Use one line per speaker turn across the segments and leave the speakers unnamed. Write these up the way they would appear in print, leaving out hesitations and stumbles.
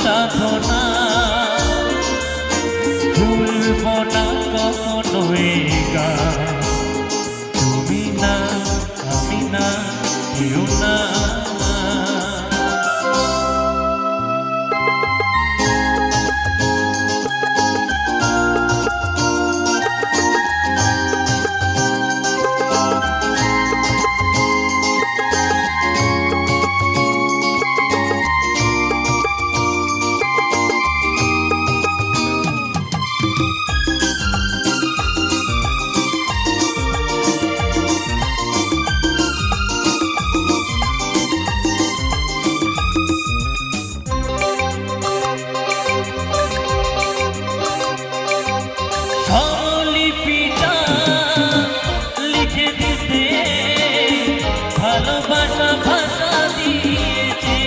সাধনা ভুলব না কখনোই গান। তুমি না আমি না কেউ না। স্বরলিপিটা লিখে দিতে ভালোবাসা ভাষা দিয়েছে।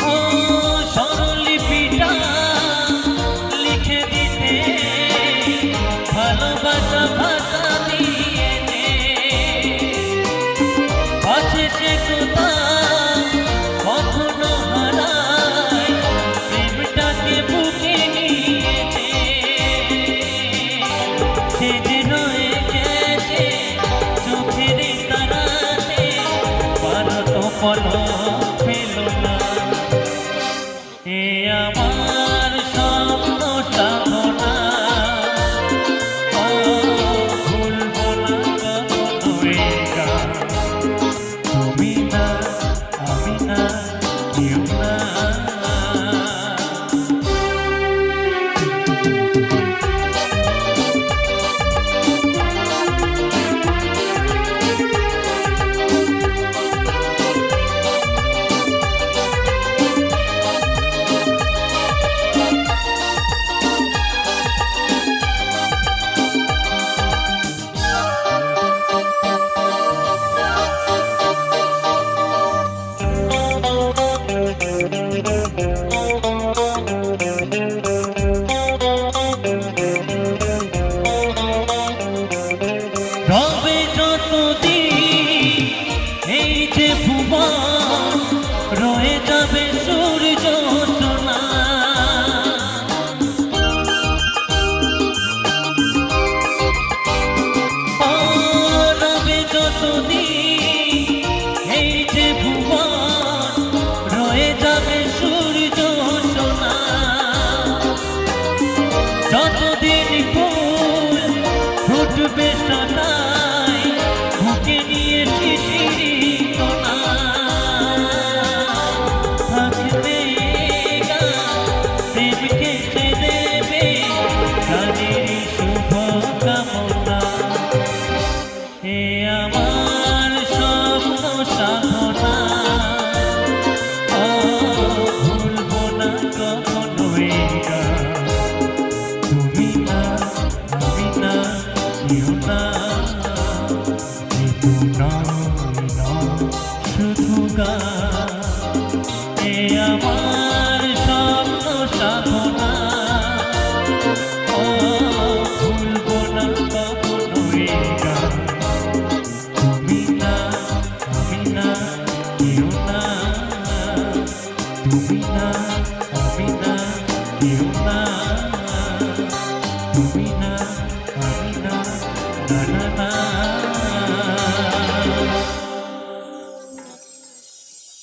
ও স্বরলিপিটা লিখে দিতে ভালোবাসা ভাষা দিয়েছে। আছে সে কথা কখনো হারায়, প্রেমটাকে বুকে নিয়েছে। সে যে রয়ে গেছে চোখের তারাতে, পারত পলক পেল না। এ আমার স্বপ্ন সাধনা ভুলব না কখনোই গান। তুমি না আমি না কেউ না। রবে যতদিন এই যে ভুবন